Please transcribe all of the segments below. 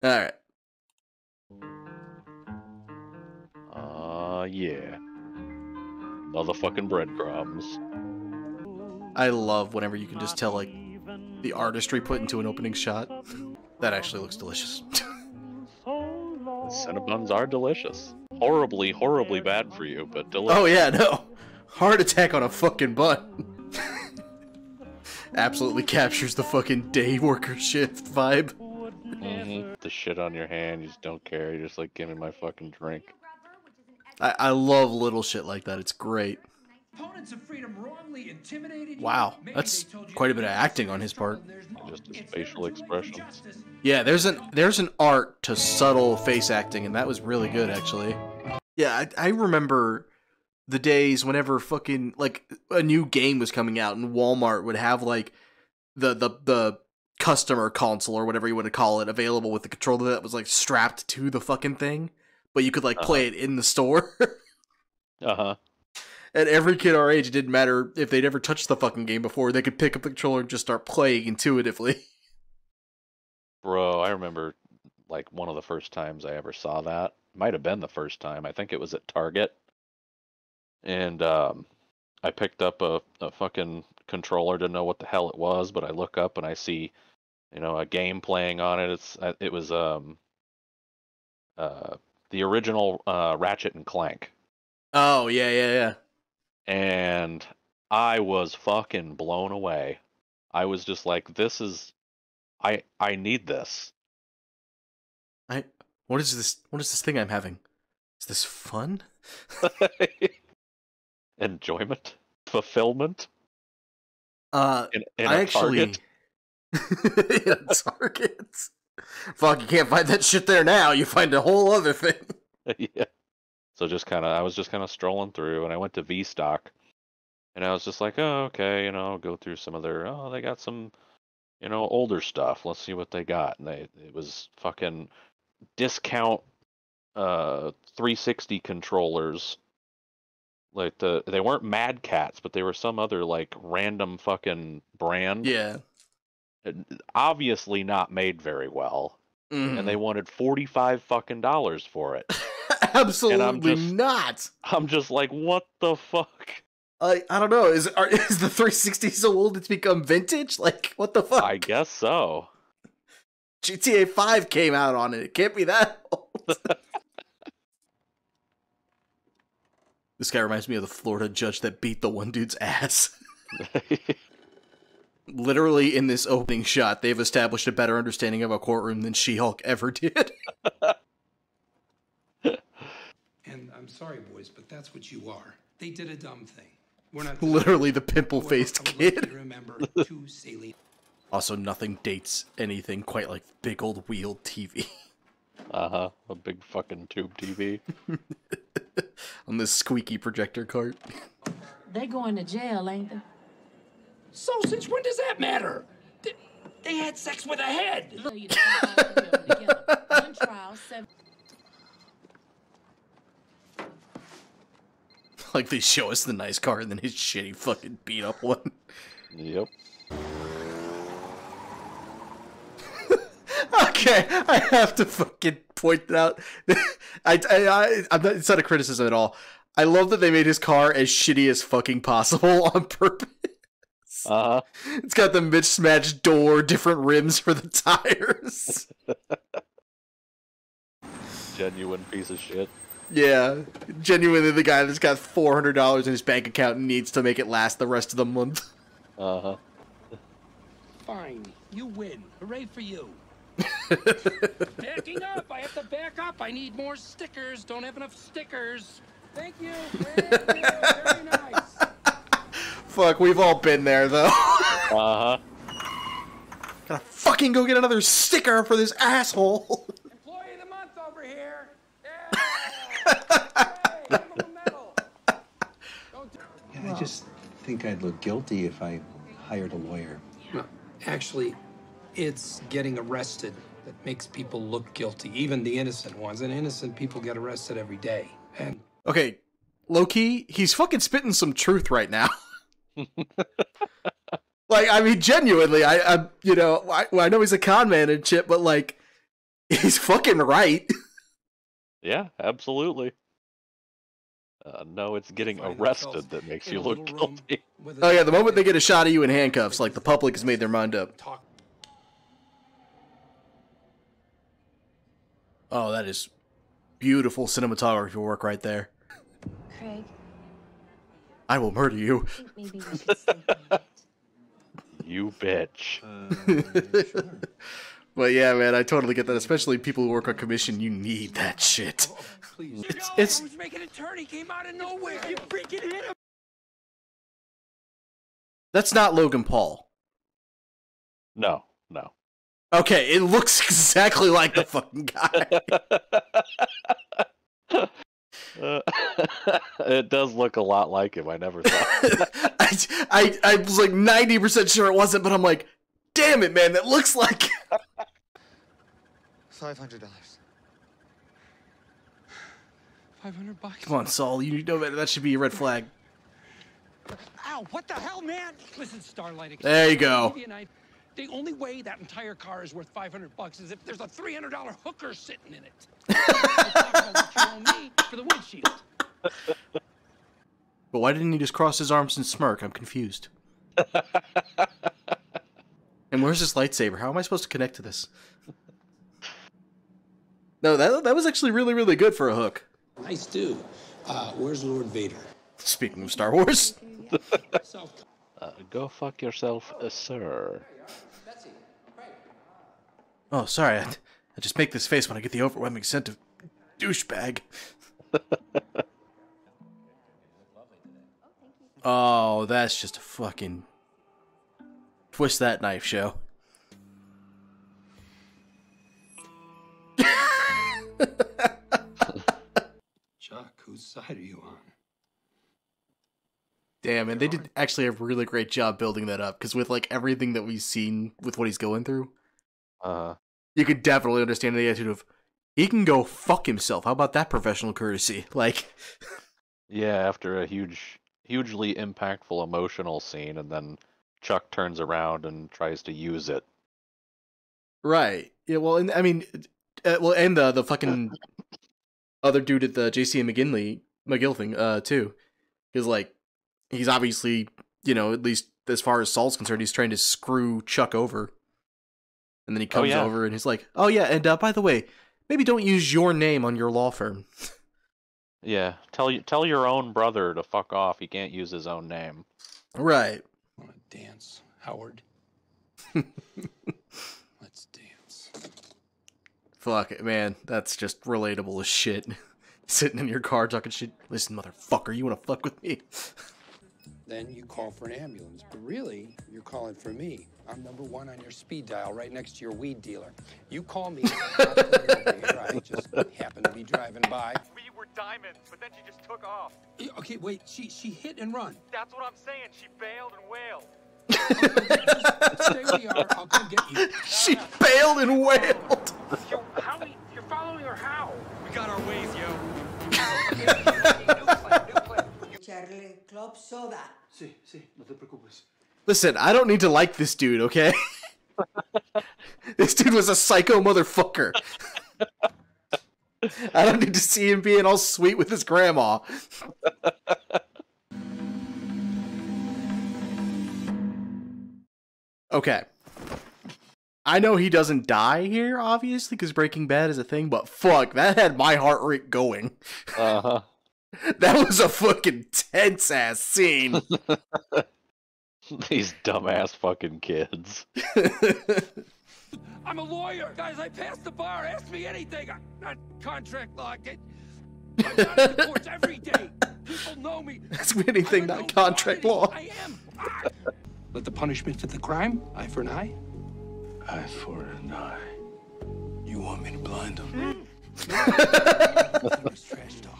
Alright. Yeah. Motherfucking breadcrumbs. I love whenever you can just tell, like, the artistry put into an opening shot. That actually looks delicious. Cinnabons are delicious. Horribly, horribly bad for you, but delicious. Oh yeah, no. Heart attack on a fucking bun. Absolutely captures the fucking day worker shift vibe. The shit on your hand, you just don't care. You're just like, give me my fucking drink. I love little shit like that. It's great. Wow, that's quite a bit of acting on his part. Just his facial expressions. Yeah, there's an art to subtle face acting, and that was really good, actually. Yeah, I remember the days whenever fucking, like, a new game was coming out, and Walmart would have, like, the customer console, or whatever you want to call it, available with the controller that was, like, strapped to the fucking thing, but you could, like, play it in the store. And every kid our age, it didn't matter if they'd ever touched the fucking game before, they could pick up the controller and just start playing intuitively. Bro, I remember, like, one of the first times I ever saw that. Might have been the first time. I think it was at Target. And I picked up a fucking controller, didn't know what the hell it was, but I look up and I see, you know, a game playing on it. It was the original Ratchet and Clank. Oh, yeah. And I was fucking blown away. I was just like, this is, I need this. What is this thing I'm having? Is this fun? Enjoyment? Fulfillment? In I actually... Target? Fuck, you can't find that shit there now. You find a whole other thing. Yeah. So I was just kind of strolling through, and I went to V-Stock, and I was just like, oh, okay, you know, I'll go through some of their, they got some, you know, older stuff. Let's see what they got. And it was fucking discount 360 controllers. Like they weren't Mad Cats, but they were some other like random fucking brand. Yeah. Obviously not made very well. And they wanted $45 fucking for it. Absolutely not. I'm just like, what the fuck? I don't know. Is the 360 so old it's become vintage? Like, what the fuck? I guess so. GTA 5 came out on it. It can't be that old. This guy reminds me of the Florida judge that beat the one dude's ass. Literally, in this opening shot, they've established a better understanding of a courtroom than She-Hulk ever did. And I'm sorry, boys, but that's what you are. They did a dumb thing. We're not literally the pimple-faced kid. Remember two salient. Also, nothing dates anything quite like big old wheeled TV. Uh-huh. A big fucking tube TV. On this squeaky projector cart. They going to jail, ain't they? Sausage, when does that matter? They had sex with a head. One trial, 7. Like, they show us the nice car and then his shitty fucking beat up one. Yep. Okay, I have to fucking point that out. I'm not, it's not a criticism at all. I love that they made his car as shitty as fucking possible on purpose. It's got the mismatched door, different rims for the tires. Genuine piece of shit. Yeah, genuinely the guy that's got $400 in his bank account and needs to make it last the rest of the month. Fine, you win. Hooray for you. Backing up! I have to back up. I need more stickers. Don't have enough stickers. Thank you. Very nice. Fuck, we've all been there, though. Uh-huh. Gotta fucking go get another sticker for this asshole. Employee of the month over here. Yeah. Hey, give him a medal. Yeah, I just think I'd look guilty if I hired a lawyer. No, actually, it's getting arrested that makes people look guilty, even the innocent ones. And innocent people get arrested every day. And okay, low-key, he's fucking spitting some truth right now. Like, I mean, genuinely, I you know, I know he's a con man and shit, but like, he's fucking right. Yeah, absolutely. No, it's getting arrested that makes you look guilty. Oh yeah, the moment they get a shot of you in handcuffs, like the public has made their mind up. Oh, that is beautiful cinematography work right there. Craig, I will murder you. I think maybe we should sleep on it. You bitch. Sure. But yeah, man, I totally get that. Especially people who work on commission, you need that shit. Please. It's I was making a turn. He came out of nowhere. You freaking hit him. that's not Logan Paul. No, no. Okay, it looks exactly like the fucking guy. It does look a lot like him. I never thought. I was like 90% sure it wasn't, but I'm like, damn it, man, that looks like. $500. $500. Come on, Saul, you know that should be a red flag. Ow! What the hell, man? Listen, Starlight. There you go. The only way that entire car is worth $500 is if there's a $300 hooker sitting in it. Talk about what you owe me for the windshield. But why didn't he just cross his arms and smirk? I'm confused. And where's this lightsaber? How am I supposed to connect to this? No, that was actually really, really good for a hook. Nice dude. Where's Lord Vader? Speaking of Star Wars. Go fuck yourself, sir. Oh, sorry. I just make this face when I get the overwhelming scent of douchebag. Oh, that's just a fucking twist that knife show. Chuck, whose side are you on? Damn, and they did actually a really great job building that up, because with like everything that we've seen with what he's going through, you could definitely understand the attitude of, he can go fuck himself. How about that professional courtesy? Like, Yeah, after a hugely impactful emotional scene, and then Chuck turns around and tries to use it. right? Yeah, well, and I mean, and the fucking other dude at the JC and McGill thing, too, because like he's obviously, you know, at least as far as Saul's concerned, he's trying to screw Chuck over, and then he comes over and he's like, "Oh yeah, and by the way, maybe don't use your name on your law firm." Yeah, tell your own brother to fuck off. He can't use his own name. Right. Want to dance, Howard? Let's dance. Fuck it, man. That's just relatable as shit. Sitting in your car talking shit. Listen, motherfucker, you wanna fuck with me? Then you call for an ambulance, but really, you're calling for me. I'm #1 on your speed dial, right next to your weed dealer. You call me, I'll come over here. I just happened to be driving by. We were diamonds, but then she just took off. Okay, wait, she hit and run. That's what I'm saying. She bailed and wailed. Stay where you are, I'll come get you. She bailed and wailed. Yo, you're following her how? We got our ways, yo. Charlie, club soda. Sí, sí, no te preocupes. Listen, I don't need to like this dude, okay? This dude was a psycho motherfucker. I don't need to see him being all sweet with his grandma. Okay. I know he doesn't die here, obviously, because Breaking Bad is a thing, but fuck, that had my heart rate going. Uh-huh. That was a fucking tense-ass scene. These dumbass fucking kids. I'm a lawyer. Guys, I passed the bar. Ask me anything. I'm not contract law. I'm out in the courts every day. People know me. Ask me anything, not contract law. I am. But the punishment for the crime? Eye for an eye? Eye for an eye. You want me to blind him? Trash talk.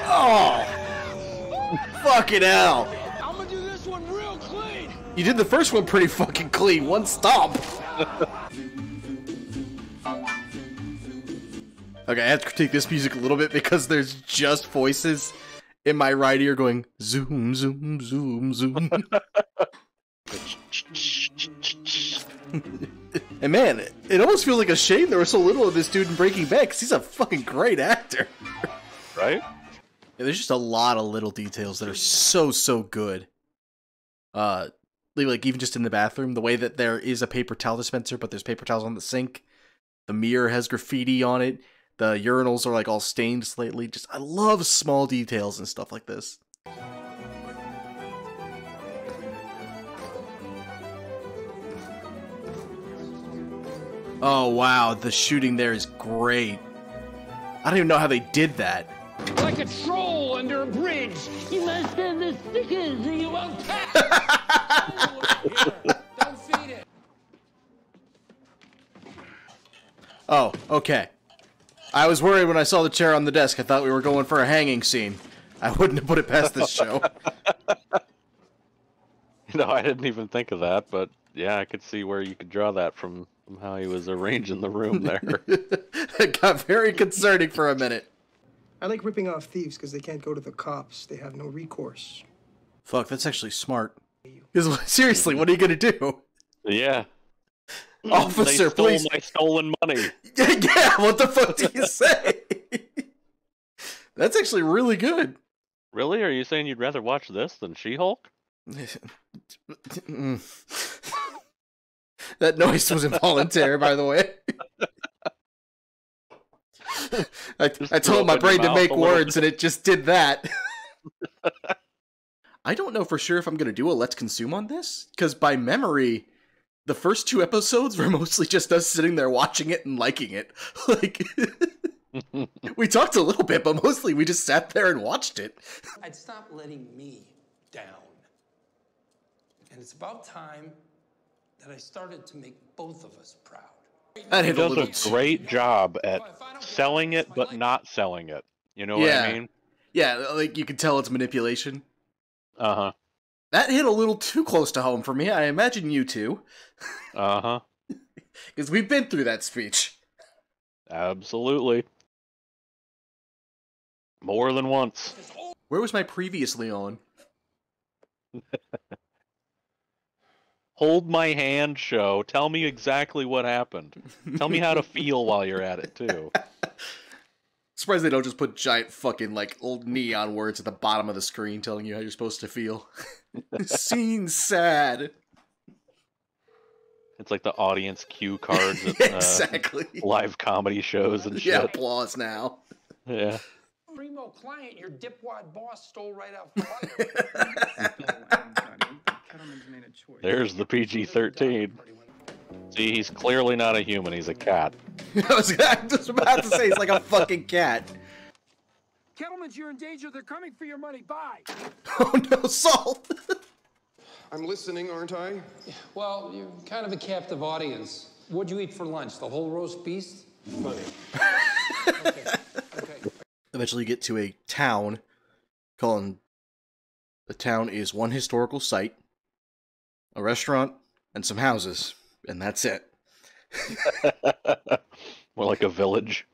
Oh! Fucking hell! I'm gonna do this one real clean. You did the first one pretty fucking clean. One stomp. Okay, I have to critique this music a little bit because there's just voices in my right ear going zoom, zoom, zoom, zoom. And man, it almost feels like a shame there was so little of this dude in Breaking Bad, because he's a fucking great actor. Right? Yeah, there's just a lot of little details that are so good. Like even just in the bathroom, the way that there is a paper towel dispenser, but there's paper towels on the sink. The mirror has graffiti on it. The urinals are like all stained slightly. Just, I love small details and stuff like this. Oh wow, the shooting there is great. I don't even know how they did that. Like a troll under a bridge. You must have the stickers or you won't pass. Don't feed it. Oh, okay. I was worried when I saw the chair on the desk. I thought we were going for a hanging scene. I wouldn't have put it past this show. No, I didn't even think of that, but yeah, I could see where you could draw that from how he was arranging the room there. It got very concerning for a minute. I like ripping off thieves because they can't go to the cops. They have no recourse. Fuck, that's actually smart. Because seriously, what are you gonna do? Yeah. Officer, they stole please. my stolen money. Yeah, what the fuck do you say? That's actually really good. Really? Are you saying you'd rather watch this than She-Hulk? That noise was involuntary, by the way. I told my brain to make words, and it just did that. I don't know for sure if I'm going to do a Let's Consume on this, because by memory, the first 2 episodes were mostly just us sitting there watching it and liking it. Like, we talked a little bit, but mostly we just sat there and watched it. I'd stop letting me down. And it's about time that I started to make both of us proud. That He hit a does little a great job at selling it, but not selling it. You know what I mean? Yeah, like you can tell it's manipulation. Uh-huh. That hit a little too close to home for me. I imagine you too. Uh-huh. Because we've been through that speech. Absolutely. More than once. Where was my previously on? Hold my hand show. Tell me exactly what happened. Tell me how to feel while you're at it, too. Surprised they don't just put giant fucking, like, old neon words at the bottom of the screen telling you how you're supposed to feel. Scene sad. It's like the audience cue cards at Exactly. live comedy shows and shit. Yeah, applause now. Yeah. Primo client, your dipwad boss stole right out front. There's the PG-13. See, he's clearly not a human, he's a cat. I was just about to say, he's like a fucking cat. Kettleman's, you're in danger. They're coming for your money. Bye. Oh no, Saul! I'm listening, aren't I? Well, you're kind of a captive audience. What'd you eat for lunch? The whole roast beast? Funny. Okay. Eventually you get to a town. The town is one historical site, a restaurant, and some houses. And that's it. More like a village.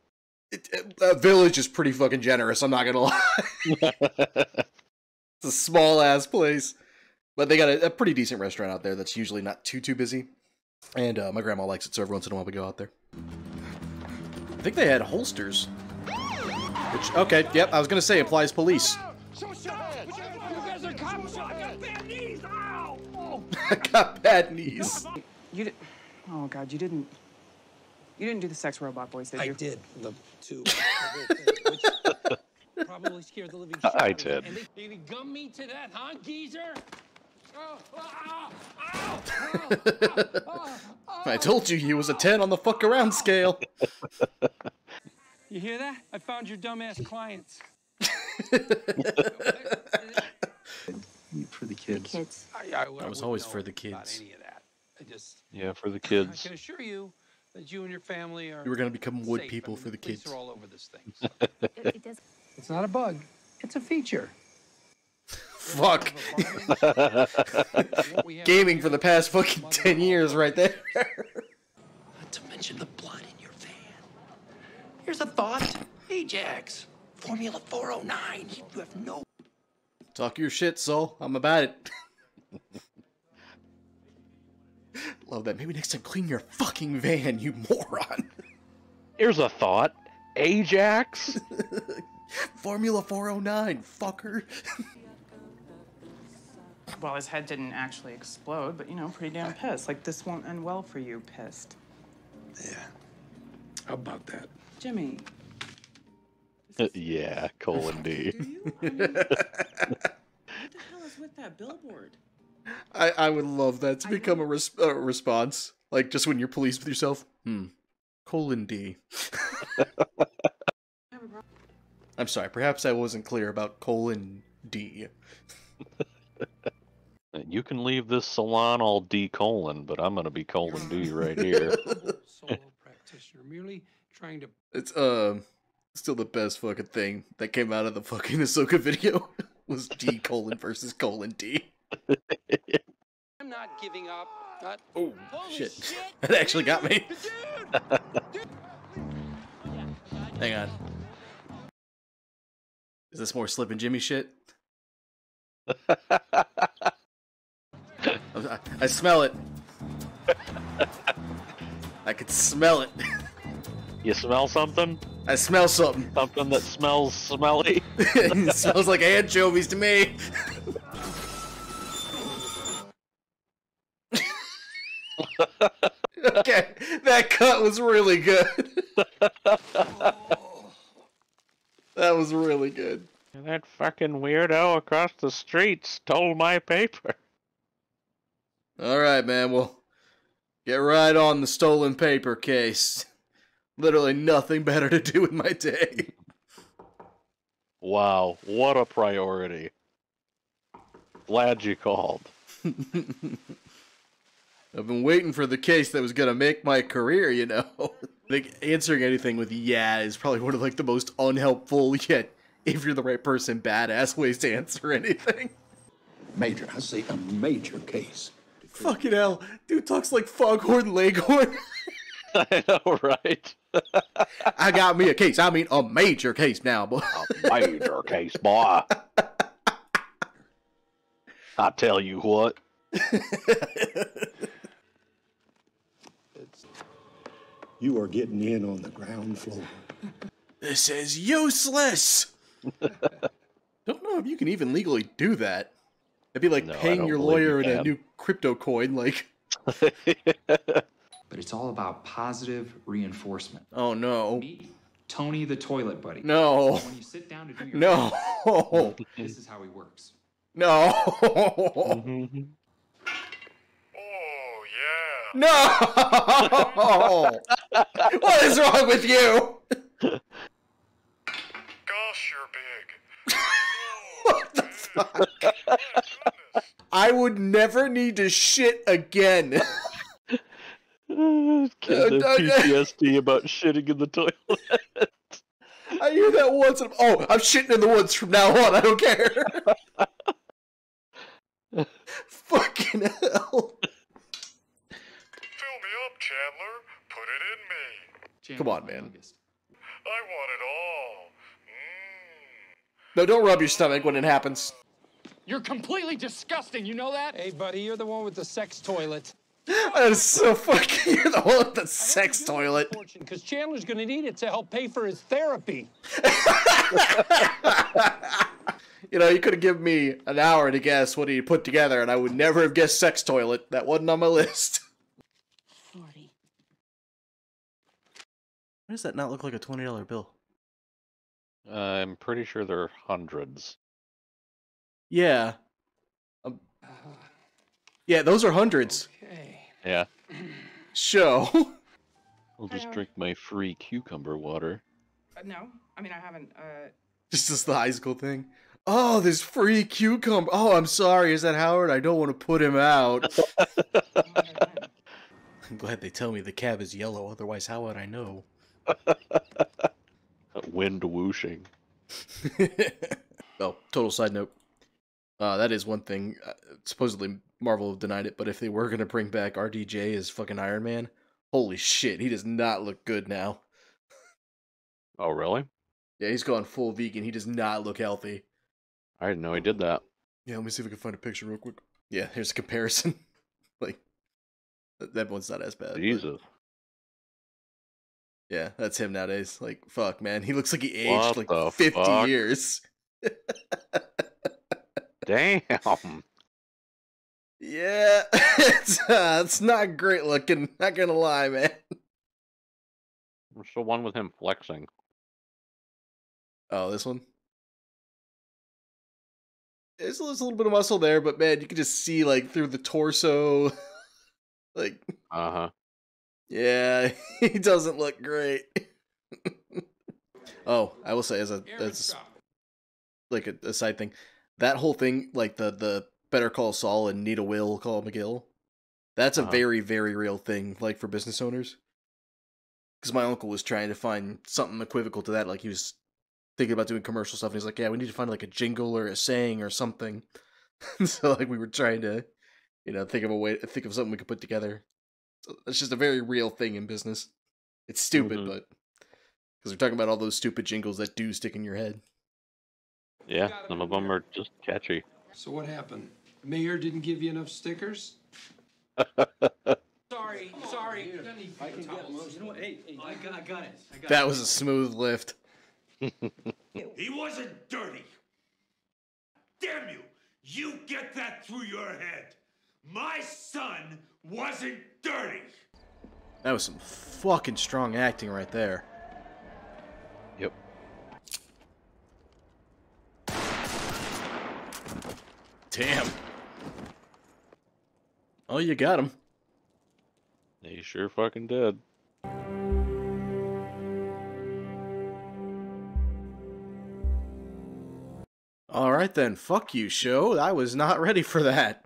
A village is pretty fucking generous, I'm not gonna lie. It's a small-ass place. But they got a pretty decent restaurant out there that's usually not too busy. And my grandma likes it, so every once in a while we go out there. I think they had holsters. Which, okay, yep, I was gonna say, implies police. You guys are cops. I got bad knees. Ow! Oh. I got bad knees. You did. Oh God, you didn't do the sex robot voice, did you? I did. The 2. Which probably scared the living shit out of me. I did. And they gum me to that, huh, geezer? I told you he was a 10 on the fuck around scale. You hear that? I found your dumbass clients. For the kids. Kids. I was always for the kids. Any of that. Yeah, for the I kids. can assure you that you and your family are. You were gonna become wood safe. people I mean, for the police kids. are all over this thing. It does. It's not a bug. It's a feature. Fuck. Gaming for the past fucking 10 years right there. Not to mention the blood in your van. Here's a thought. Ajax. Formula 409. You have no. Talk your shit, Saul. I'm about it. Love that. Maybe next time clean your fucking van, you moron. Here's a thought. Ajax? Formula 409, fucker. Well, his head didn't actually explode, but, you know, pretty damn pissed. Like, this won't end well for you, pissed. Yeah. How about that? Jimmy. Yeah, colon D. Do you? I mean, what the hell is with that billboard? I would love that to become a response. Like, just when you're pleased with yourself. Colon D. I'm sorry, perhaps I wasn't clear about colon D. You can leave this salon all D colon, but I'm gonna be colon D right here. Solo practitioner, merely trying to. It's still the best fucking thing that came out of the fucking Ahsoka video was D colon versus colon D. I'm not giving up. Oh shit! That actually got me. Hang on. Is this more Slip and Jimmy shit? I smell it. I could smell it. You smell something? I smell something. Something that smells smelly? It smells like anchovies to me. Okay, that cut was really good. That was really good. That fucking weirdo across the street stole my paper. Alright, man, well, get right on the stolen paper case. Literally nothing better to do with my day. Wow, what a priority. Glad you called. I've been waiting for the case that was gonna make my career, you know. Like, answering anything with yeah is probably one of like the most unhelpful, yet, if you're the right person, badass ways to answer anything. Major, I say a major case. Fucking hell, dude talks like Foghorn Leghorn. I know, right? I got me a case. I mean, a major case now, boy. A major case, boy. I tell you what. You are getting in on the ground floor. This is useless. Don't know if you can even legally do that. It'd be like paying your lawyer in a new crypto coin, like. But it's all about positive reinforcement. Oh no. Meet Tony the toilet buddy. No. When you sit down to do your no. This is how he works. No. No. What is wrong with you? Gosh, you're big. What the fuck? I would never need to shit again. Kids have PTSD about shitting in the toilet. I hear that once and I'm shitting in the woods from now on. I don't care. Fucking hell. Fill me up, Chandler. Put it in me. Come on, man. I want it all. No, don't rub your stomach when it happens. You're completely disgusting, you know that? Hey, buddy, you're the one with the sex toilet. That is so fucking. You're the one with the sex toilet. Because Chandler's gonna need it to help pay for his therapy. You know, you could have given me an hour to guess what he put together, and I would never have guessed sex toilet. That wasn't on my list. 40. Why does that not look like a $20 bill? I'm pretty sure they're hundreds. Yeah. Yeah, those are hundreds. Okay. Yeah. Show. I'll just drink my free cucumber water. No, I mean, I haven't, Just as the high school thing. Oh, this free cucumber. Oh, I'm sorry. Is that Howard? I don't want to put him out. I'm glad they tell me the cab is yellow. Otherwise, how would I know? Wind whooshing. Oh, total side note. That is one thing. Supposedly, Marvel have denied it, but if they were going to bring back RDJ as fucking Iron Man, holy shit, he does not look good now. Oh, really? Yeah, he's gone full vegan. He does not look healthy. I didn't know he did that. Yeah, let me see if I can find a picture real quick. Yeah, here's a comparison. Like, That one's not as bad. Jesus. But yeah, that's him nowadays. Like, fuck, man. He looks like he aged What like the 50 fuck? years. Damn. Yeah, it's not great looking. Not gonna lie, man. What's the one with him flexing? Oh, this one? There's a little bit of muscle there, but man, you can just see like through the torso. Like, yeah, he doesn't look great. Oh, I will say as like a side thing, that whole thing, like the Better Call Saul and Nita Will Call McGill, that's a very, very real thing, like for business owners. Because my uncle was trying to find something equivocal to that, like he was thinking about doing commercial stuff, and he's like, yeah, we need to find like a jingle or a saying or something. So like we were trying to, think of something we could put together. So it's just a very real thing in business. It's stupid, but because we're talking about all those stupid jingles that do stick in your head. Yeah, some of them are just catchy. So what happened? The mayor didn't give you enough stickers? Sorry. I can get most. You know what? Hey, I got it. That was a smooth lift. He wasn't dirty. Damn you! You get that through your head. My son wasn't dirty. That was some fucking strong acting right there. Yep. Damn. Oh, you got him. He sure fucking did. Alright then, fuck you, show. I was not ready for that.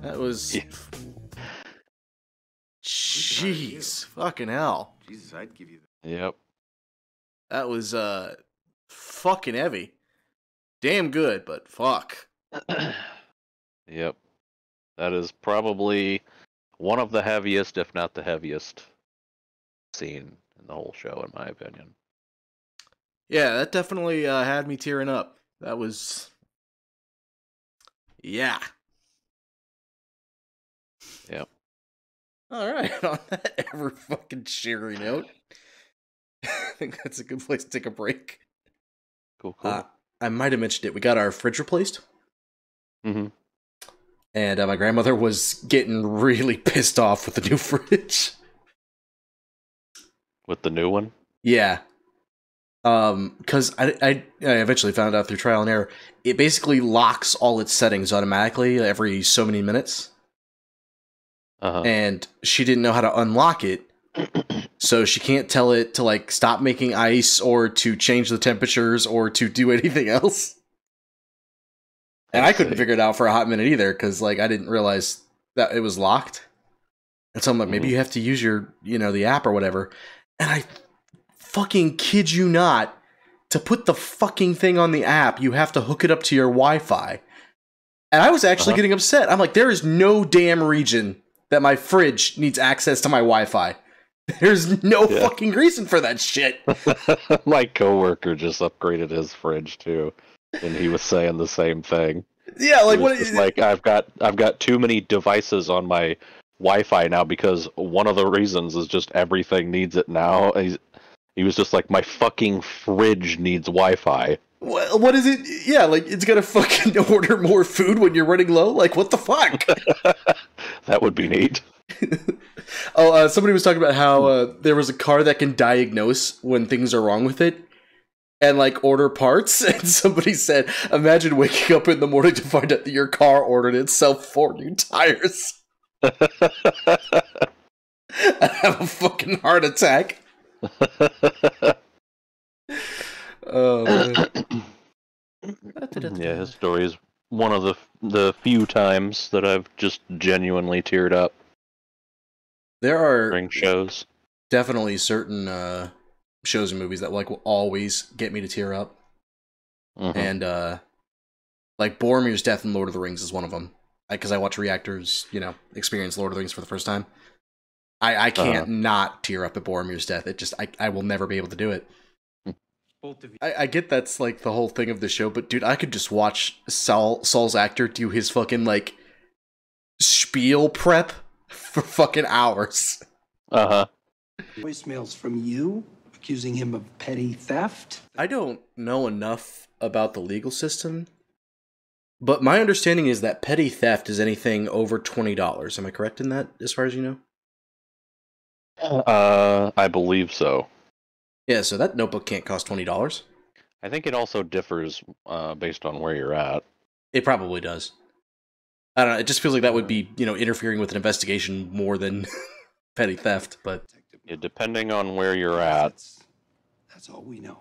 That was... Yeah. Jeez, fucking hell. Jesus, I'd give you that. Yep. That was, fucking heavy. Damn good, but fuck. Yep. That is probably one of the heaviest, if not the heaviest, scene in the whole show, in my opinion. Yeah, that definitely had me tearing up. That was... Yeah. Yep. Alright, on that ever fucking cheery note, I think that's a good place to take a break. Cool. I might have mentioned it. We got our fridge replaced. Mm-hmm. And my grandmother was getting really pissed off with the new fridge. With the new one? Yeah. Because I eventually found out through trial and error, it basically locks all its settings automatically every so many minutes. And she didn't know how to unlock it, so she can't tell it to like stop making ice or to change the temperatures or to do anything else. And I couldn't figure it out for a hot minute either, because like I didn't realize that it was locked. And so I'm like, maybe you have to use your, the app or whatever. And I fucking kid you not, to put the fucking thing on the app, you have to hook it up to your Wi-Fi. And I was actually getting upset. I'm like, there is no damn region that my fridge needs access to my Wi-Fi. There's no fucking reason for that shit. My coworker just upgraded his fridge too, and he was saying the same thing. Yeah, like what? Like I've got too many devices on my Wi-Fi now because one of the reasons is just everything needs it now. He was just like, my fucking fridge needs Wi-Fi. What is it? Yeah, like it's gonna fucking order more food when you're running low. Like what the fuck? That would be neat. Somebody was talking about how there was a car that can diagnose when things are wrong with it and like order parts. And somebody said, imagine waking up in the morning to find out that your car ordered itself 4 new tires. I have a fucking heart attack. Oh man. Yeah, his story is one of the few times that I've just genuinely teared up. There are during shows. Definitely certain shows and movies that like will always get me to tear up. And like Boromir's death in Lord of the Rings is one of them. Because I watch reactors, experience Lord of the Rings for the first time. I can't not tear up at Boromir's death. It just I will never be able to do it. I get that's like the whole thing of the show, but dude, I could just watch Saul's actor do his fucking like spiel prep for fucking hours. Uh-huh. Voicemails from you accusing him of petty theft? I don't know enough about the legal system, but my understanding is that petty theft is anything over $20. Am I correct in that, as far as you know? I believe so. Yeah, so that notebook can't cost $20. I think it also differs based on where you're at. It probably does. I don't know, it just feels like that would be, interfering with an investigation more than petty theft, but... Yeah, depending on where you're at. That's all we know.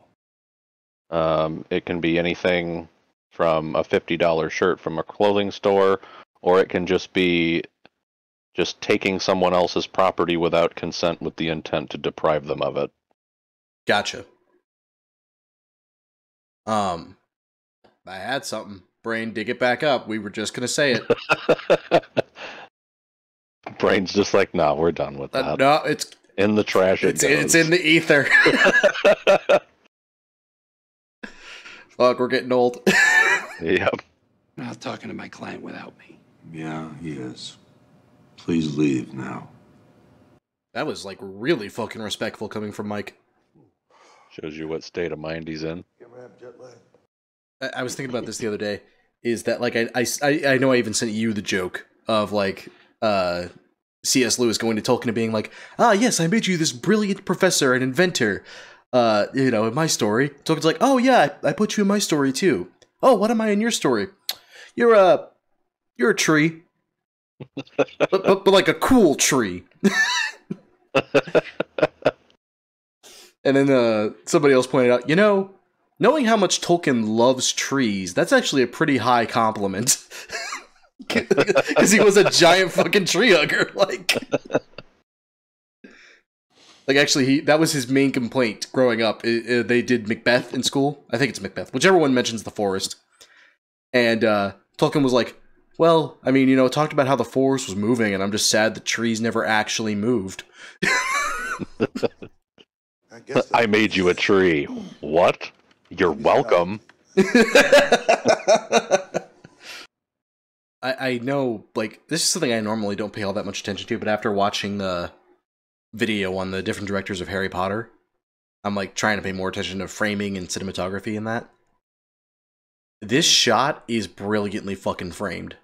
It can be anything from a $50 shirt from a clothing store, or it can just be just taking someone else's property without consent with the intent to deprive them of it. Gotcha. I had something. Brain, dig it back up. We were just gonna say it. Brain's just like, nah, we're done with that. No, it's in the trash. It's in the ether. Fuck, we're getting old. Yep. Not talking to my client without me. Yeah, he is. Please leave now. That was like really fucking respectful coming from Mike. Shows you what state of mind he's in. I was thinking about this the other day. Is that like I know I even sent you the joke of like C.S. Lewis going to Tolkien and being like, yes, I made you this brilliant professor and inventor. In my story. Tolkien's like, oh yeah, I put you in my story too. Oh, what am I in your story? You're a tree, but like a cool tree. And then somebody else pointed out, knowing how much Tolkien loves trees, that's actually a pretty high compliment. Because he was a giant fucking tree hugger. Like actually, that was his main complaint growing up. They did Macbeth in school. I think it's Macbeth. Whichever one mentions the forest. And Tolkien was like, well, I mean, it talked about how the forest was moving, and I'm just sad the trees never actually moved. I made you a tree. What? You're welcome. I know, like, this is something I normally don't pay all that much attention to, but after watching the video on the different directors of Harry Potter, I'm, like, trying to pay more attention to framing and cinematography in that. This shot is brilliantly fucking framed.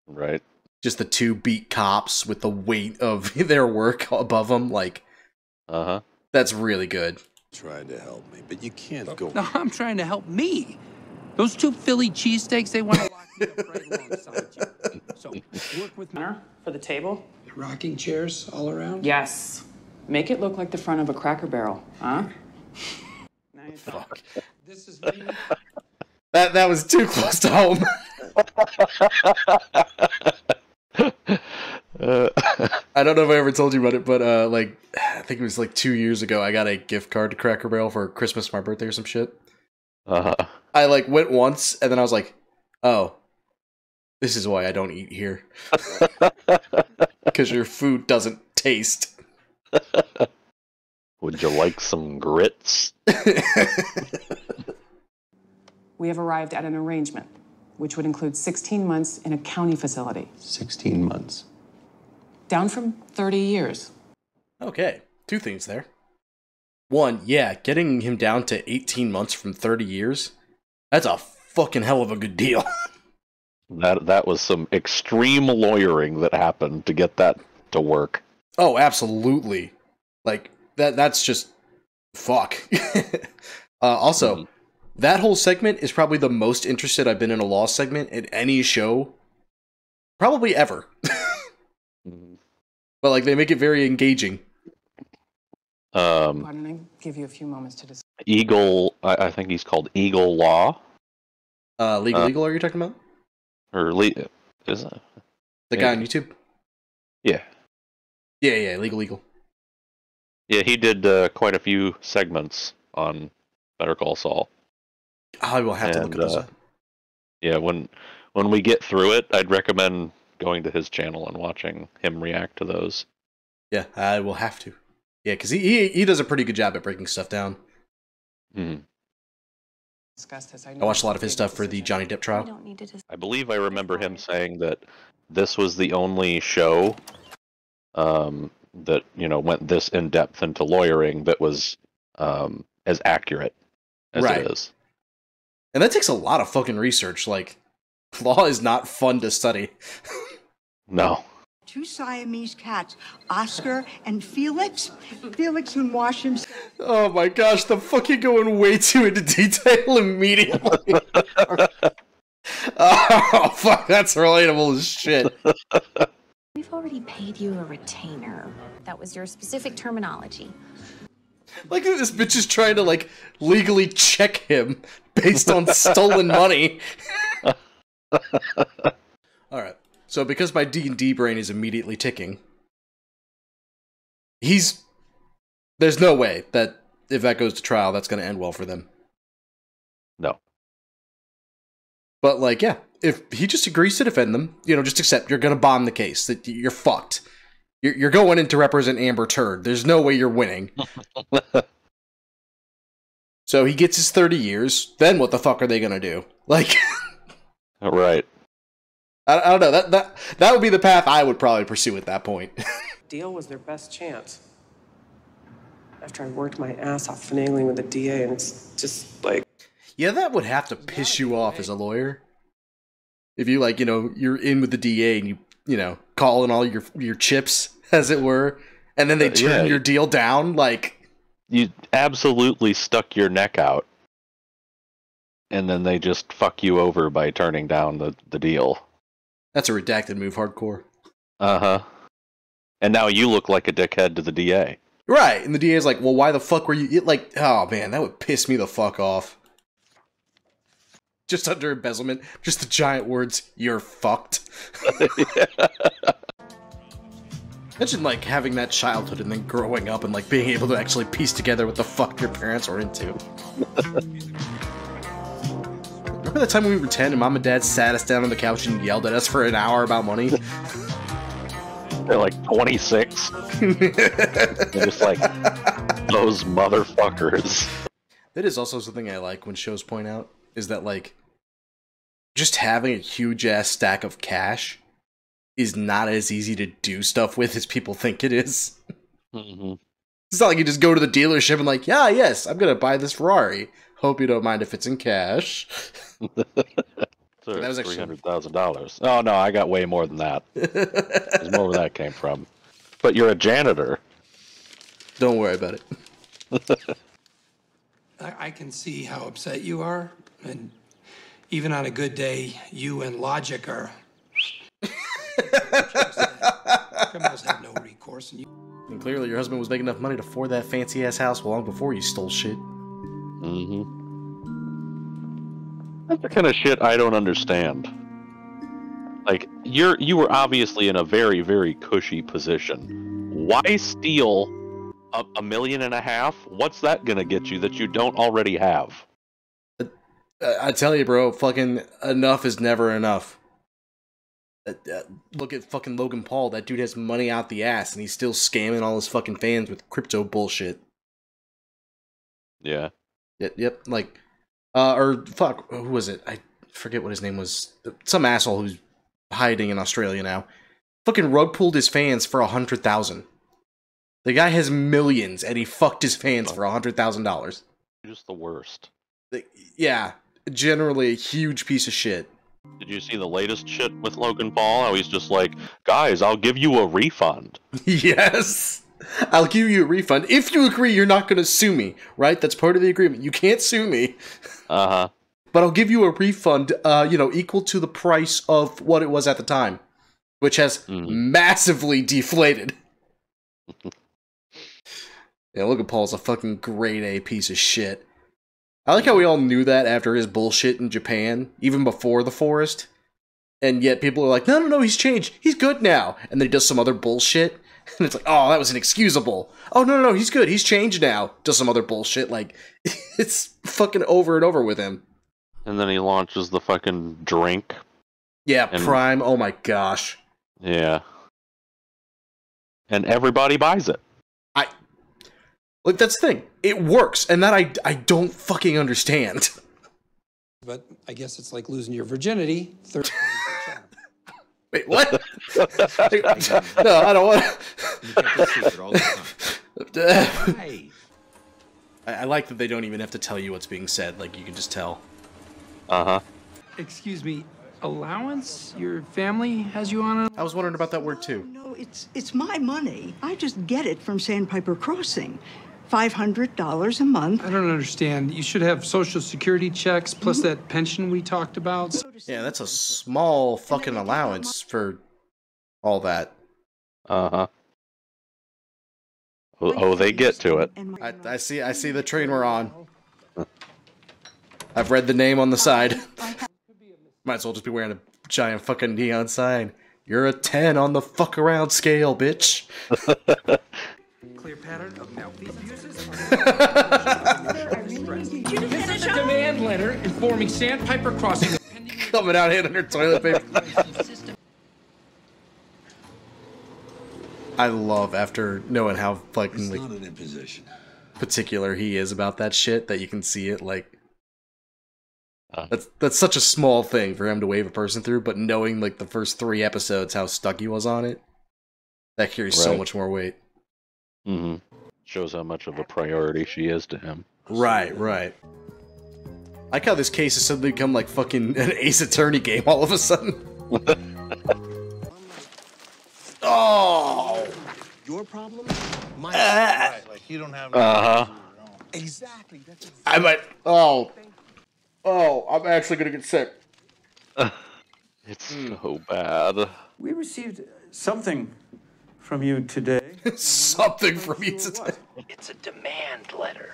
Right. Just the two beat cops with the weight of their work above them, like... Uh-huh. That's really good. Tried to help me, but you can't go... No, I'm trying to help me. Those two Philly cheesesteaks, they want to lock me up right alongside you. So, work with me. For the table? Rocking chairs all around? Yes. Make it look like the front of a Cracker Barrel, huh? Fuck. This is me. That was too close to home. I don't know if I ever told you about it, but I think it was like 2 years ago, I got a gift card to Cracker Barrel for Christmas, my birthday or some shit. Uh-huh. I went once, and then I was like, oh, this is why I don't eat here. Because your food doesn't taste. Would you like some grits? We have arrived at an arrangement, which would include 16 months in a county facility. 16 months. Down from 30 years. Okay, two things there. One, yeah, getting him down to 18 months from 30 years, that's a fucking hell of a good deal. That was some extreme lawyering that happened to get that to work. Oh, absolutely. Like, that's just... fuck. Also, that whole segment is probably the most interested I've been in a law segment in any show, probably ever. But, like, they make it very engaging. Pardon me, give you a few moments to discuss. Eagle, I think he's called Eagle Law. Legal, are you talking about? Or is it? The guy on YouTube? Yeah. Yeah, Legal. Yeah, he did quite a few segments on Better Call Saul. I will have to look at those up. Yeah, when we get through it, I'd recommend going to his channel and watching him react to those. Yeah, I will have to. Yeah, because he does a pretty good job at breaking stuff down. Mm-hmm. discuss this. I watched a lot of his stuff for the Johnny Depp trial. I believe I remember him saying that this was the only show that, you know, went this in depth into lawyering that was as accurate as it is. And that takes a lot of fucking research. Like, law is not fun to study. No. 2 Siamese cats, Oscar and Felix. Felix can wash himself. Oh my gosh, the fucking going way too into detail immediately. Oh, fuck, that's relatable as shit. We've already paid you a retainer. That was your specific terminology. Like, this bitch is trying to, like, legally check him based on stolen money. Alright, so because my D&D brain is immediately ticking, there's no way that if that goes to trial, that's going to end well for them. No. But, like, yeah, if he just agrees to defend them, you know, just accept you're going to bomb the case, that you're fucked. You're going in to represent Amber Turd. There's no way you're winning. So he gets his 30 years, then what the fuck are they going to do? Like... Right. I don't know, that would be the path I would probably pursue at that point. Deal was their best chance. After I worked my ass off finagling with the DA, and it's just like... Yeah, that would have to piss you off as a lawyer. If you, like, you know, you're in with the DA and you know, call in all your chips, as it were, and then they turn your deal down, like... You absolutely stuck your neck out, and then they just fuck you over by turning down the deal. That's a redacted move, hardcore. Uh-huh. And now you look like a dickhead to the DA. Right, and the DA's like, well, why the fuck were you... Like, oh man, that would piss me the fuck off. Just under embezzlement, just the giant words, "You're fucked." Imagine, like, having that childhood and then growing up and, like, being able to actually piece together what the fuck your parents are into. Remember that time when we were 10 and Mom and Dad sat us down on the couch and yelled at us for an hour about money? They're like 26. They're just like, those motherfuckers. That is also something I like when shows point out, is that, like, just having a huge-ass stack of cash is not as easy to do stuff with as people think it is. Mm-hmm. It's not like you just go to the dealership and like, yeah, yes, I'm gonna buy this Ferrari. Hope you don't mind if it's in cash. That was $300,000. Oh no, I got way more than that. There's more where that came from. But you're a janitor. Don't worry about it. I can see how upset you are, and even on a good day, you and Logic are... Criminals have no recourse, and clearly your husband was making enough money to afford that fancy-ass house long before you stole shit. Mm-hmm. That's the kind of shit I don't understand. Like, you were obviously in a very, very cushy position. Why steal $1.5 million? What's that gonna get you that you don't already have? I tell you, bro, fucking enough is never enough. Look at fucking Logan Paul. That dude has money out the ass, and he's still scamming all his fucking fans with crypto bullshit. Yeah. Yep. Like, or fuck, who was it? I forget what his name was. Some asshole who's hiding in Australia now. Fucking rug pulled his fans for $100,000. The guy has millions, and he fucked his fans for $100,000. Just the worst. Yeah, generally a huge piece of shit. Did you see the latest shit with Logan Paul? How he's just like, guys, I'll give you a refund. Yes! I'll give you a refund if you agree you're not going to sue me, right? That's part of the agreement. You can't sue me. Uh-huh. But I'll give you a refund, equal to the price of what it was at the time, which has massively deflated. Yeah, Logan Paul's a fucking grade A piece of shit. I like how we all knew that after his bullshit in Japan, even before The Forest. And yet people are like, no, he's changed. He's good now. And then he does some other bullshit. And it's like, oh, that was inexcusable. Oh, no, he's good. He's changed now. Does some other bullshit. Like, it's fucking over and over with him. And then he launches the fucking drink. Yeah, Prime. Oh my gosh. Yeah. And everybody buys it. Like, that's the thing. It works, and that I don't fucking understand. But I guess it's like losing your virginity. Wait, what? No, I don't want to. I like that they don't even have to tell you what's being said. Like, you can just tell. Uh-huh. Excuse me, allowance? Your family has you on I was wondering about that word, too. No, it's my money. I just get it from Sandpiper Crossing. $500 a month. I don't understand. You should have Social Security checks plus that pension we talked about. Yeah, that's a small fucking allowance for all that. Uh-huh. Oh, they get to it. I see the train we're on. I've read the name on the side. Might as well just be wearing a giant fucking neon sign. You're a 10 on the fuck around scale, bitch. Clear pattern of malfeasances. This is a demand letter informing Sandpiper Crossing. Coming out hitting her toilet paper. I love after knowing how fucking like, not an imposition. particular he is about that shit that you can see it like. That's such a small thing for him to wave a person through, but knowing like the first 3 episodes how stuck he was on it, that carries so much more weight. Mm-hmm. Shows how much of a priority she is to him. Right. I like how this case has suddenly become like fucking an Ace Attorney game all of a sudden. Oh! Your problem? My right, like you don't have Exactly. That's I might. Oh, I'm actually gonna get sick. It's so bad. We received something from you today. Something from you today. It's a demand letter.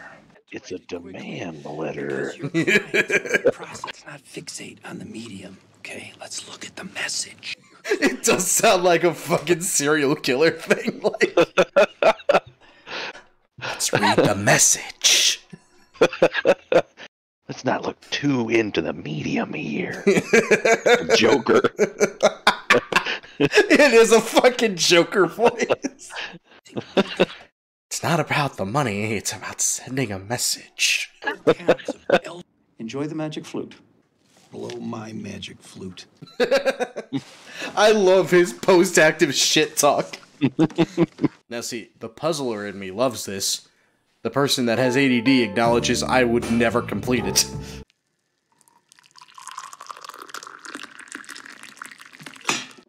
It's a demand letter. Let's not fixate on the medium, okay? Let's look at the message. It does sound like a fucking serial killer thing. Like, let's read the message. Let's not look too into the medium here. Joker. It is a fucking Joker voice. It's not about the money, it's about sending a message. Enjoy the magic flute. blow my magic flute. I love his post-active shit talk. Now see, the puzzler in me loves this. The person that has ADD acknowledges I would never complete it.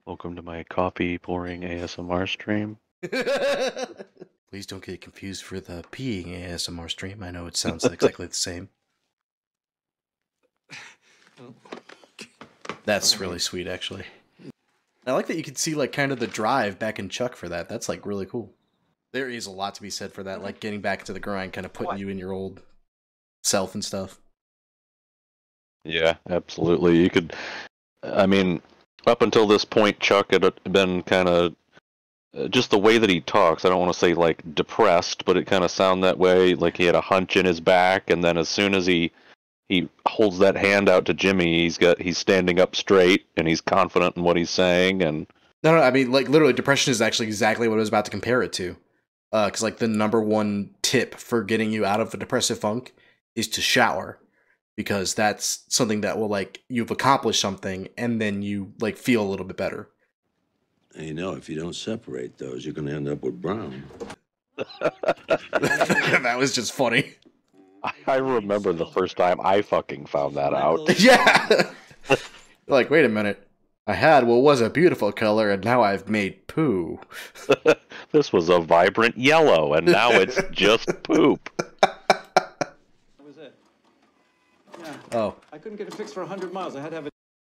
Welcome to my coffee pouring ASMR stream. Please don't get confused for the peeing ASMR stream. I know it sounds exactly the same. That's really sweet, actually. I like that you can see, like, kind of the drive back in Chuck for that. That's, like, really cool. There is a lot to be said for that, like, getting back to the grind, kind of putting you in your old self and stuff. Yeah, absolutely. You could, I mean, up until this point, Chuck had been kind of, just the way that he talks, I don't want to say, like, depressed, but it kind of sounded that way, like he had a hunch in his back, and then as soon as he holds that hand out to Jimmy, he's standing up straight, and he's confident in what he's saying, and... No, I mean, like, literally, depression is actually exactly what I was about to compare it to. Because, like, the #1 tip for getting you out of a depressive funk is to shower. Because that's something that will, like, you've accomplished something, and then you, like, feel a little bit better. And you know, if you don't separate those, you're going to end up with brown. That was just funny. I remember the first time I fucking found that out. Yeah! Like, wait a minute. I had what was a beautiful color, and now I've made poo. This was a vibrant yellow, and now it's just poop. That was it. Yeah. Oh. I couldn't get it fixed for 100 miles. I had to have it.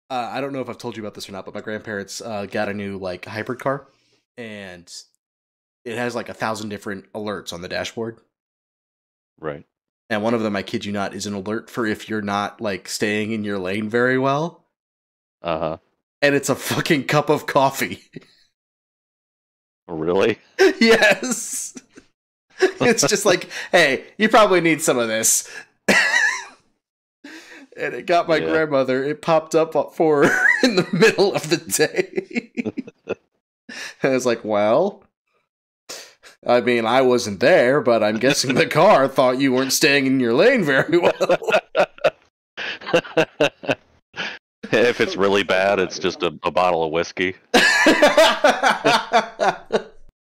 I don't know if I've told you about this or not, but my grandparents got a new, like, hybrid car, and it has, like, 1,000 different alerts on the dashboard. Right. And one of them, I kid you not, is an alert for if you're not, like, staying in your lane very well. Uh-huh. And it's a fucking cup of coffee. Really? Yes! It's just like, hey, you probably need some of this. And it got my grandmother. It popped up for her in the middle of the day. And I was like, well, I mean, I wasn't there, but I'm guessing the car thought you weren't staying in your lane very well. If it's really bad, it's just a bottle of whiskey.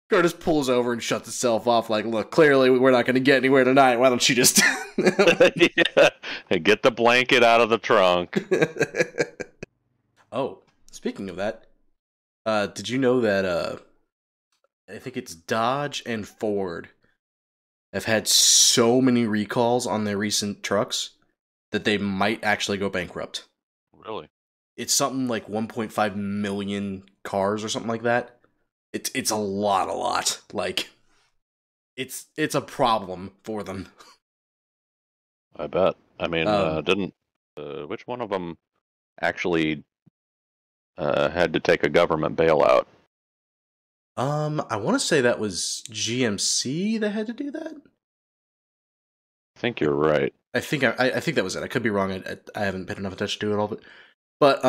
Curtis pulls over and shuts itself off like, look, clearly we're not going to get anywhere tonight. Why don't you just... Yeah. Get the blanket out of the trunk. Oh, speaking of that, did you know that I think it's Dodge and Ford have had so many recalls on their recent trucks that they might actually go bankrupt? Really? It's something like 1.5 million cars or something like that. It's a lot. Like, it's a problem for them. I bet. I mean, didn't which one of them actually had to take a government bailout? I want to say that was GMC that had to do that. I think you're right. I think that was it. I could be wrong. I haven't paid enough attention to it all, but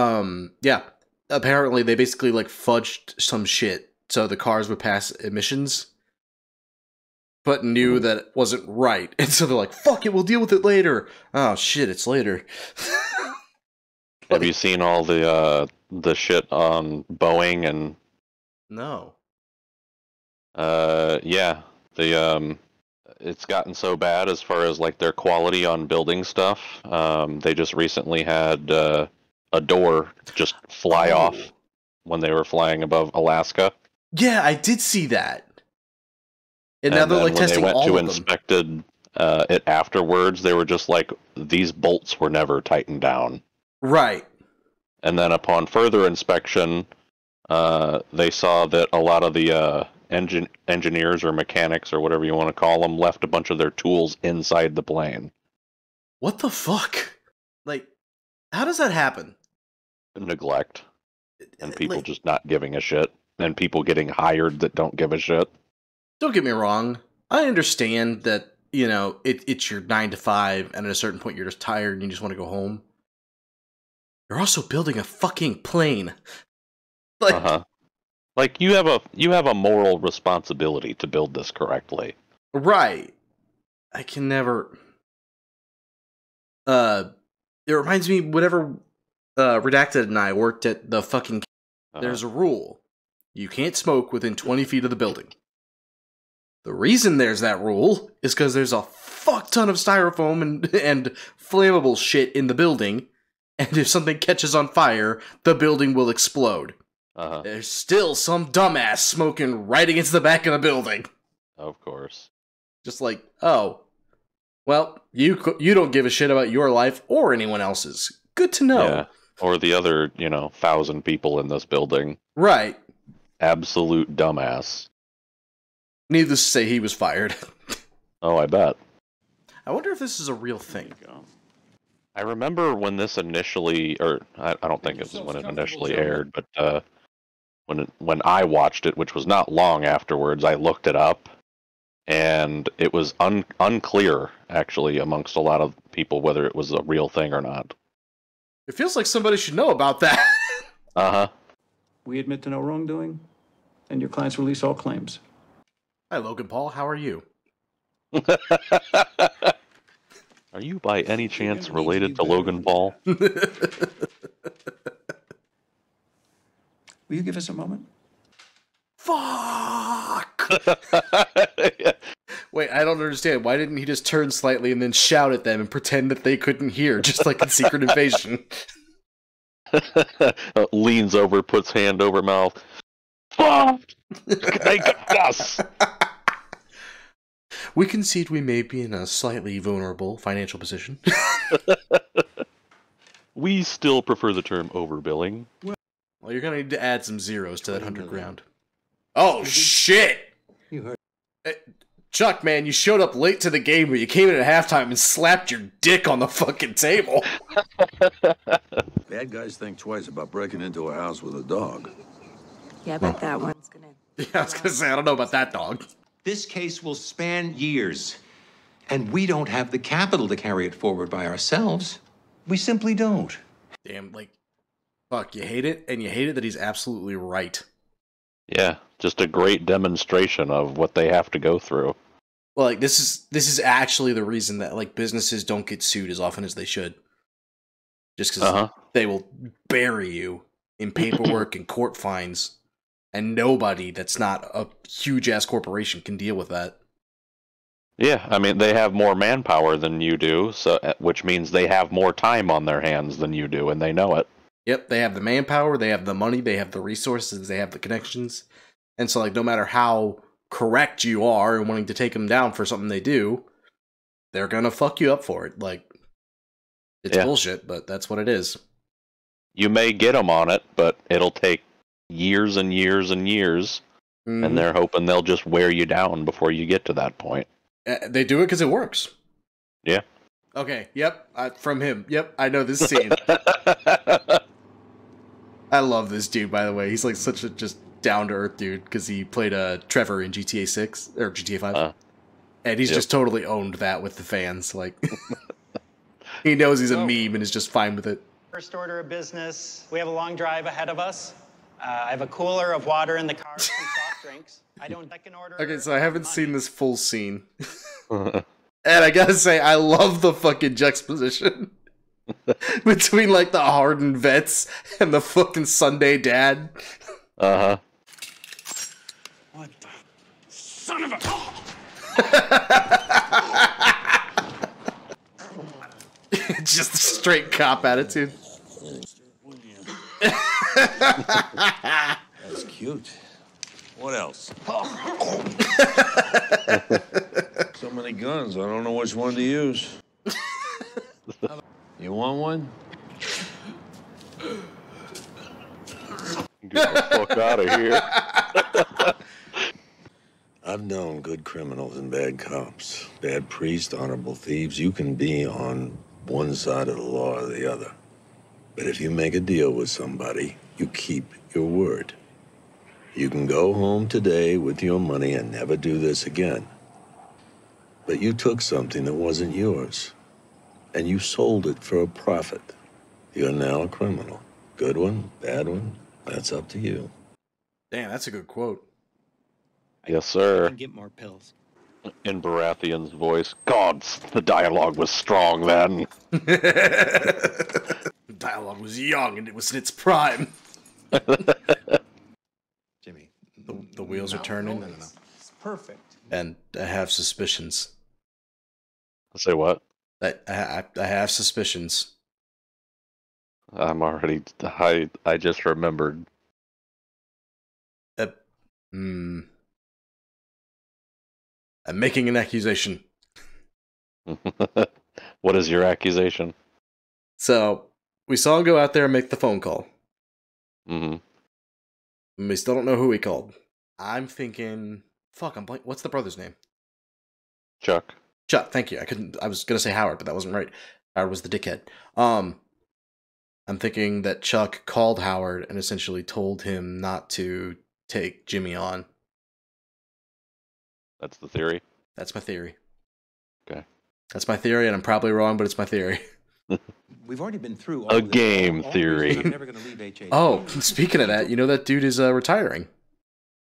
yeah. Apparently, they basically like fudged some shit so the cars would pass emissions, but knew that it wasn't right, and so they're like, "Fuck it, we'll deal with it later." Oh shit, it's later. Have you seen all the shit on Boeing and? No. Yeah, it's gotten so bad as far as like their quality on building stuff. They just recently had a door just fly off when they were flying above Alaska. Yeah, I did see that. And now And they're then like when testing they went all to of them. inspected it afterwards, they were just like, these bolts were never tightened down. Right. And then upon further inspection, they saw that a lot of the engineers or mechanics or whatever you want to call them left a bunch of their tools inside the plane. What the fuck? Like, how does that happen? Neglect. And people just not giving a shit. And people getting hired that don't give a shit. Don't get me wrong. I understand that, you know, it's your 9 to 5, and at a certain point you're just tired and you just want to go home. You're also building a fucking plane. Like, like you have a moral responsibility to build this correctly. Right. I can never. It reminds me, whenever Redacted and I worked at the fucking. There's a rule. You can't smoke within 20 feet of the building. The reason there's that rule is because there's a fuck ton of styrofoam and flammable shit in the building, and if something catches on fire, the building will explode. There's still some dumbass smoking right against the back of the building. Of course. Just like, oh, well, you don't give a shit about your life or anyone else's. Good to know. Yeah. Or the other, 1,000 people in this building. Right. Absolute dumbass. Needless to say, he was fired. Oh, I bet. I wonder if this is a real thing. I remember when this initially, or I don't think it was when it initially aired, but when I watched it, which was not long afterwards, I looked it up, and it was unclear, actually, amongst a lot of people whether it was a real thing or not. It feels like somebody should know about that. We admit to no wrongdoing, and your clients release all claims. Hi, Logan Paul. How are you? Are you by any chance related to Logan Paul? Will you give us a moment? Fuck! Wait, I don't understand. Why didn't he just turn slightly and then shout at them and pretend that they couldn't hear, just like in Secret Invasion? Leans over, puts hand over mouth. Fuck! They got us! We concede we may be in a slightly vulnerable financial position. We still prefer the term overbilling. Well, you're gonna need to add some zeros to that 100 grand. Oh, shit! You heard. Chuck, man, you showed up late to the game, but you came in at halftime and slapped your dick on the fucking table. Bad guys think twice about breaking into a house with a dog. Yeah, I bet that one's gonna. Yeah, I was gonna say, I don't know about that dog. This case will span years, and we don't have the capital to carry it forward by ourselves. We simply don't. Damn, like, fuck, you hate it, and you hate it that he's absolutely right. Yeah, just a great demonstration of what they have to go through. Well, like, this is actually the reason that, like, businesses don't get sued as often as they should. just because they will bury you in paperwork and court fines, and nobody that's not a huge-ass corporation can deal with that. Yeah, I mean, they have more manpower than you do, so which means they have more time on their hands than you do, and they know it. Yep, they have the manpower, they have the money, they have the resources, they have the connections. And so, like, no matter how correct you are in wanting to take them down for something they do, they're gonna fuck you up for it. Like, it's bullshit, but that's what it is. You may get them on it, but it'll take years and years and years, and they're hoping they'll just wear you down before you get to that point. They do it because it works. Yeah. Okay, yep, from him. Yep, I know this scene. I love this dude, by the way. He's like such a just down-to-earth dude, because he played Trevor in GTA 6, or GTA 5. And he's just totally owned that with the fans. Like, he knows he's a meme and is just fine with it. First order of business, we have a long drive ahead of us. I have a cooler of water in the car, some soft drinks. I don't second order. Okay, so I haven't seen this full scene. And I gotta say, I love the fucking juxtaposition between, like, the hardened vets and the fucking Sunday dad. What the son of a... Just a straight cop attitude. That's cute. What else? So many guns, I don't know which one to use. You want one? Get the fuck out of here. I've known good criminals and bad cops, bad priests, honorable thieves. You can be on one side of the law or the other. But if you make a deal with somebody, you keep your word. You can go home today with your money and never do this again. But you took something that wasn't yours, and you sold it for a profit. You're now a criminal. Good one, bad one, that's up to you. Damn, that's a good quote. Yes, sir. I can get more pills. In Baratheon's voice, God, the dialogue was strong then. The dialogue was young and it was in its prime. Jimmy, the wheels are turning. No. It's perfect. And I have suspicions. Say what? I have suspicions. I'm already... I just remembered. I'm making an accusation. What is your accusation? So, we saw him go out there and make the phone call. Mm-hmm. And we still don't know who he called. I'm thinking... Fuck, I'm blank. What's the brother's name? Chuck. Chuck, thank you. I was gonna say Howard, but that wasn't right. Howard was the dickhead. I'm thinking that Chuck called Howard and essentially told him not to take Jimmy on. That's the theory? That's my theory. Okay. That's my theory, and I'm probably wrong, but it's my theory. We've already been through all a this. game All theory. I'm never gonna leave HA. Oh, speaking of that, you know that dude is retiring.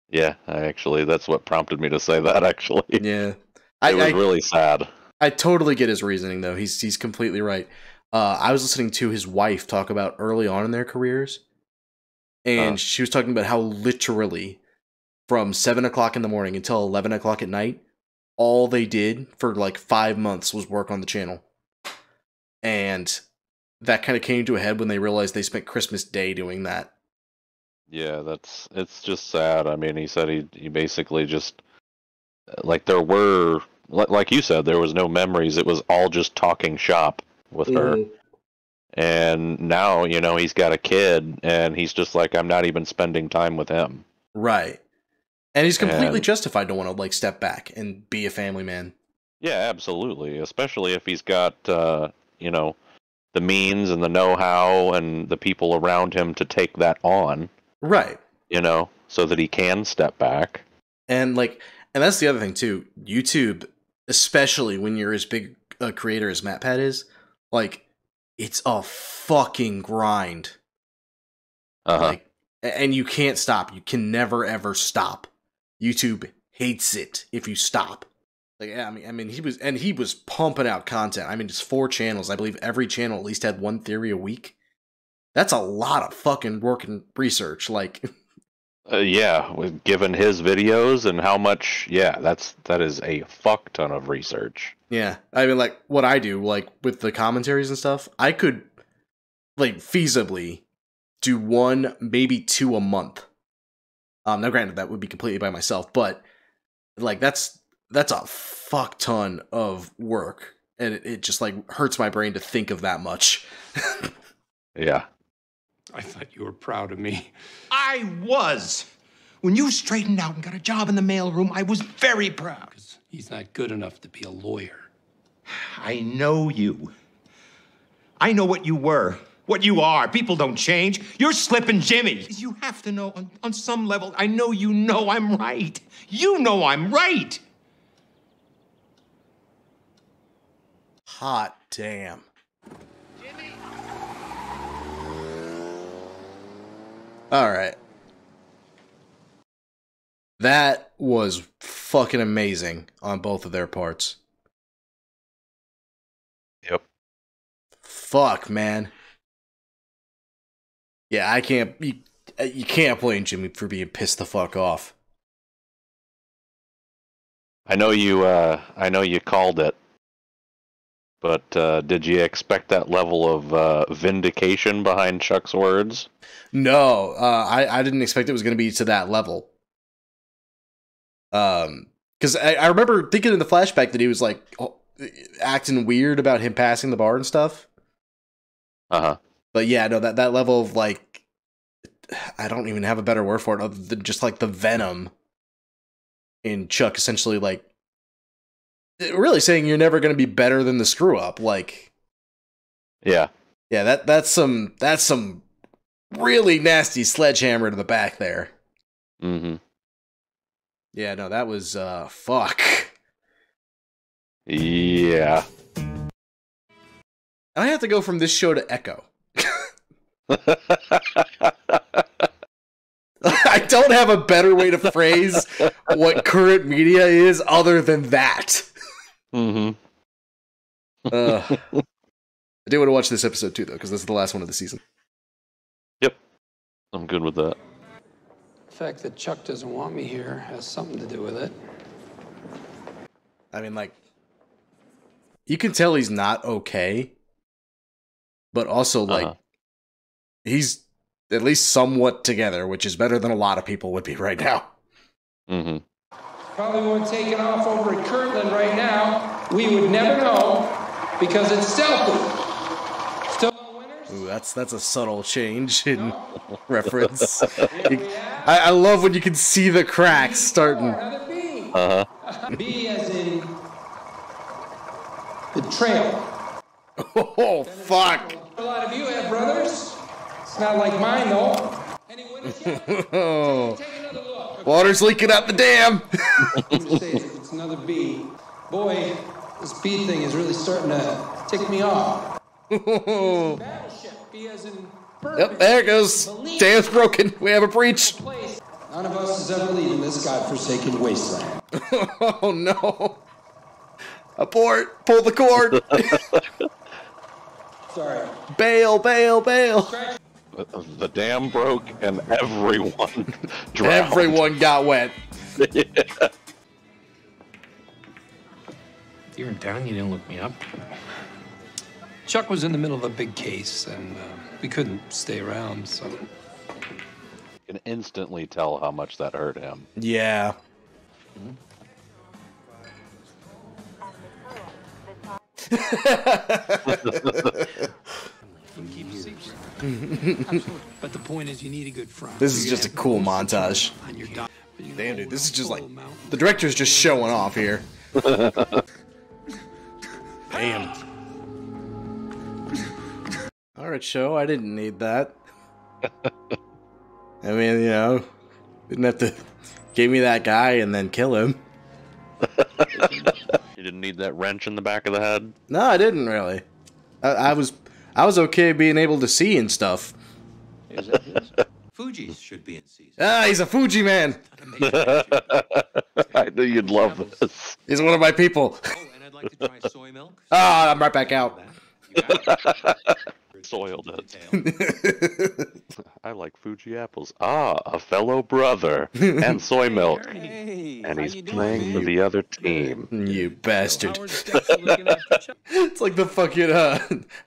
Yeah, that's what prompted me to say that, actually. Yeah. It was really sad. I totally get his reasoning, though. He's completely right. I was listening to his wife talk about early on in their careers, and she was talking about how literally from 7 o'clock in the morning until 11 o'clock at night, all they did for like 5 months was work on the channel. And that kind of came to a head when they realized they spent Christmas Day doing that. Yeah, it's just sad. I mean, he said he basically just, like, there were, like you said, there was no memories. It was all just talking shop with her. And now, he's got a kid, and he's just like, I'm not even spending time with him. Right. And he's completely justified to want to, like, step back and be a family man. Yeah, absolutely. Especially if he's got, the means and the know-how and the people around him to take that on. Right. So that he can step back. And that's the other thing, too. YouTube, especially when you're as big a creator as MatPat is, like, it's a fucking grind. And you can't stop. You can never, ever stop. YouTube hates it if you stop. Like, yeah, I mean, he was pumping out content. I mean, just 4 channels. I believe every channel at least had one theory a week. That's a lot of fucking work and research. Like, yeah, given his videos and how much, that is a fuck ton of research. yeah, I mean, like what I do, like with the commentaries and stuff, I could like feasibly do 1, maybe 2 a month. Now granted, that would be completely by myself, but like that's a fuck ton of work, and it just like hurts my brain to think of that much. Yeah. I thought you were proud of me. I was. When you straightened out and got a job in the mailroom, I was very proud. He's not good enough to be a lawyer. I know you. I know what you were, what you are. People don't change. You're slipping Jimmy. You have to know on some level, I know you know I'm right. You know I'm right. Hot damn. All right. That was fucking amazing on both of their parts. Yep. Fuck, man. Yeah, I can't. You can't blame Jimmy for being pissed the fuck off. I know you called it, but did you expect that level of vindication behind Chuck's words? No, I didn't expect it was going to be to that level. Because I remember thinking in the flashback that he was like acting weird about him passing the bar and stuff. But yeah, no, that level of like, I don't even have a better word for it other than just like the venom in Chuck, essentially like really saying you're never going to be better than the screw up. Like, yeah, that's some really nasty sledgehammer to the back there. Mm-hmm. Yeah, no, that was fuck. Yeah. I have to go from this show to Echo. I don't have a better way to phrase what current media is other than that. Mm-hmm. I do want to watch this episode too, though, because this is the last one of the season. Yep. I'm good with that. The fact that Chuck doesn't want me here has something to do with it. I mean, like, you can tell he's not okay, but also, like, he's at least somewhat together, which is better than a lot of people would be right now. Mm-hmm. Probably won't take it off over at Kirtland right now. We would never know because it's stealthy. Still no winners? Ooh, that's a subtle change in reference. I love when you can see the cracks starting. B as in the trail. Oh, fuck. A lot of you have brothers. It's not like mine, though. Any winners yet? Take another look. Water's leaking out the dam. It's another B. Boy, this B thing is really starting to tick me off. Battleship. B as in Yep, there it goes. Dam's broken. We have a breach. None of us is ever leaving this godforsaken wasteland. Oh no. Abort. Pull the cord. Sorry. Bail, bail, bail. The dam broke and everyone drowned. Everyone got wet. You were in town, you didn't look me up. Chuck was in the middle of a big case, and we couldn't stay around, so... You can instantly tell how much that hurt him. Yeah. But the point is, you need a good front. This is just a cool montage. Damn, dude, this is just like the director's just showing off here. Damn. All right, show. I didn't need that. I mean, you know, didn't have to give me that guy and then kill him. You didn't need that wrench in the back of the head? No, I didn't really. I was okay being able to see and stuff. Fuji's should be in season. Ah, he's a Fuji man. I knew you'd love this. He's one of my people. Oh, and I'd like to try soy milk. Ah, I'm right back out. Soiled it. I like Fuji apples. Ah, a fellow brother. And soy milk. And he's playing for the other team. You bastard. It's like the fucking,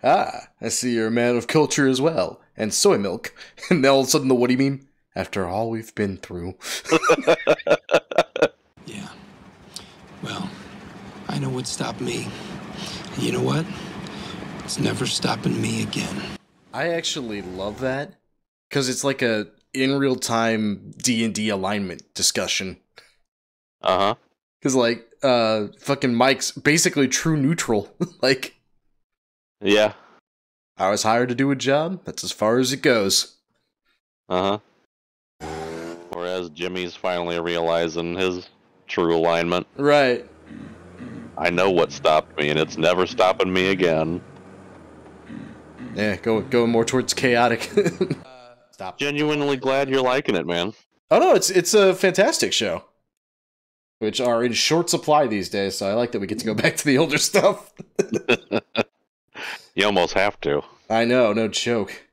I see you're a man of culture as well. And soy milk. And then all of a sudden the what do you mean? After all we've been through. Yeah. Well, I know what stopped me. And you know what? It's never stopping me again. I actually love that. Because it's like a in real time D&D alignment discussion. Uh-huh. Because, like, fucking Mike's basically true neutral. Like, yeah. I was hired to do a job. That's as far as it goes. Uh-huh. Whereas Jimmy's finally realizing his true alignment. Right. I know what stopped me, and it's never stopping me again. Yeah, going more towards chaotic. Stop. Genuinely glad you're liking it, man. Oh no, it's a fantastic show. Which are in short supply these days, so I like that we get to go back to the older stuff. You almost have to. I know, no joke.